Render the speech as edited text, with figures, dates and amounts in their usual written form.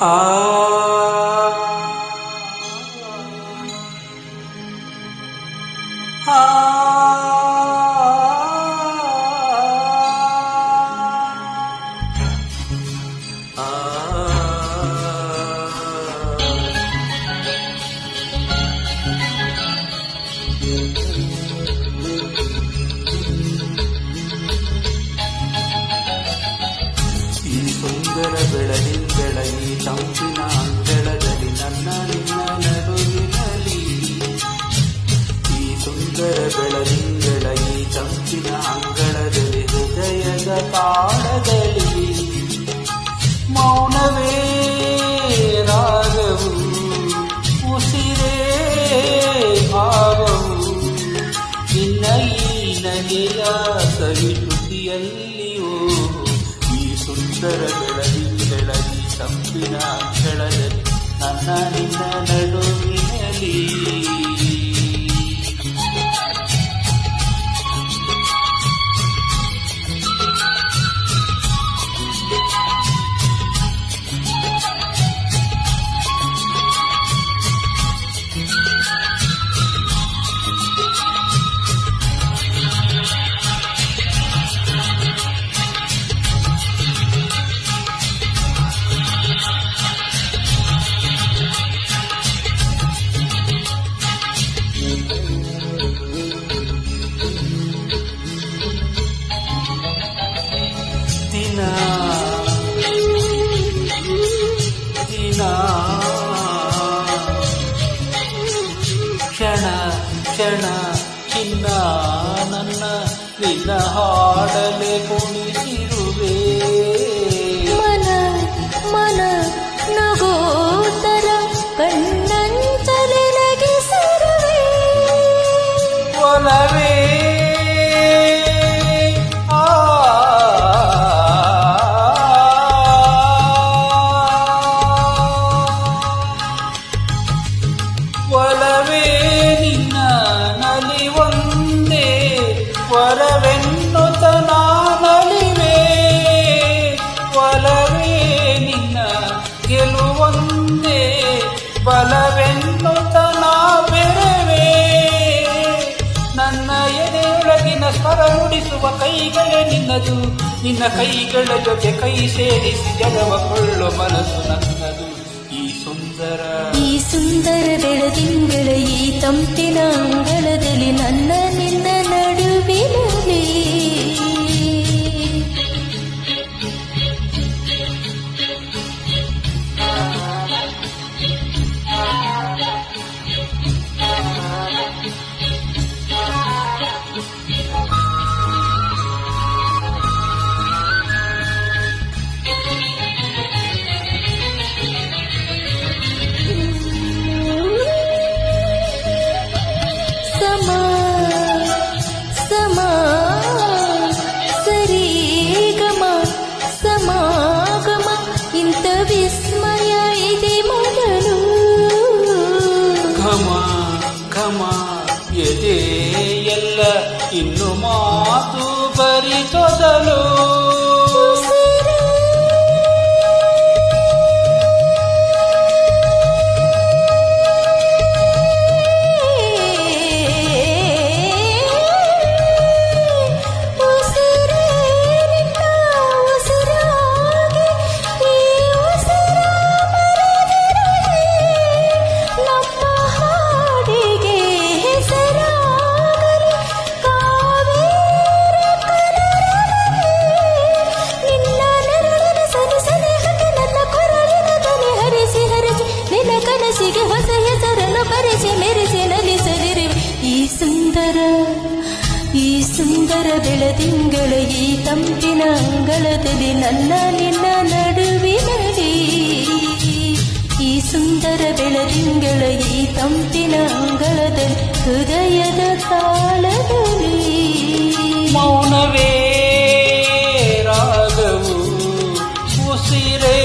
ಆ ಈ ಸುಂದರ ಬೆಳದಿಂಗಳ ಈ ತಂಪಿನ ಅಂಗಳದಲ್ಲಿ ನನ್ನ ನಿನ್ನ ನಡುವಿನಲ್ಲಿ ಈ ಸುಂದರ ಬೆಳದಿಂಗಳ ಈ ತಂಪಿನ ಅಂಗಳದಲ್ಲಿ ಹೃದಯದ ತಾಳದಲ್ಲಿ ಮೌನವೇ ರಾಗವು ಉಸಿರೇ ಭಾವವು ನಿನ್ನ ಈ ನಗೆಯ ಸವಿರುಚಿಯಲ್ಲಿಯೂ ಈ ಸುಂದರ ಬೆಳದಿಂಗಳ ಈ ತಂಪಿನ ಅಂಗಳದಲ್ಲಿ ನನ್ನ ನಿನ್ನ ನಡುವಿನಲ್ಲಿ ದಿನ ಕ್ಷಣ ಕ್ಷಣ ಚಿನ್ನ ನನ್ನ ನಿನ್ನ ಹಾಡಲೆ ಕುಣಿಸಿರುವೆ ಮನ ನಗೋತರ ಕಣ್ಣಂಚಲೆ ನಗಿಸಿರುವೆ ಒಲವೇ ಒಲವೇ ನಿನ್ನ ನಲಿವೊಂದೇ ವರವೆನ್ನುತ್ತ ನಾನಲಿವೆ ಒಲವೇ ನಿನ್ನ ಗೆಲುವೊಂದೇ ಬಲವೆನ್ನುತ್ತ ನಾ ಬೆರವೇ ನನ್ನ ಎದೆಯೊಳಗಿನ ಸ್ವರ ನುಡಿಸುವ ಕೈಗಳೇ ನಿನ್ನದು ನಿನ್ನ ಕೈಗಳ ಜೊತೆ ಕೈ ಸೇರಿಸಿ ಜಗವ ಕೊಳ್ಳೋ ಮನಸ್ಸು ನನ್ನದು ಈ ಸುಂದರ ಬೆಳದಿಂಗಳ ಈ ತಂಪಿನ ಅಂಗಳದಲ್ಲಿ ನನ್ನ ನಿನ್ನ ನಡುವಿನಲ್ಲಿ ಸರಿಗಮ ಸಮಾಗಮ ಇಂಥ ವಿಸ್ಮಯ ಇದೆ ಮೊದಲು ಘಮ ಘಮ ಎದೆ ಎಲ್ಲ ಇನ್ನು ಮಾತು ಬರಿತೊದಲು ಕನಸಿಗೆ ಹೊಸ ಹೆಸರನ್ನು ಬರೆಸಿ ಮೆರೆಸಿ ನಲಿಸಲಿರುವೆ ಈ ಸುಂದರ ಬೆಳದಿಂಗಳ ಈ ತಂಪಿನ ಅಂಗಳದಲ್ಲಿ ನನ್ನ ನಿನ್ನ ನಡುವಿನಲ್ಲಿ ಈ ಸುಂದರ ಬೆಳದಿಂಗಳ ಈ ತಂಪಿನ ಅಂಗಳದಲ್ಲಿ ಹೃದಯದ ತಾಳದಲ್ಲಿ ಮೌನವೇ ರಾಗವು ಉಸಿರೇ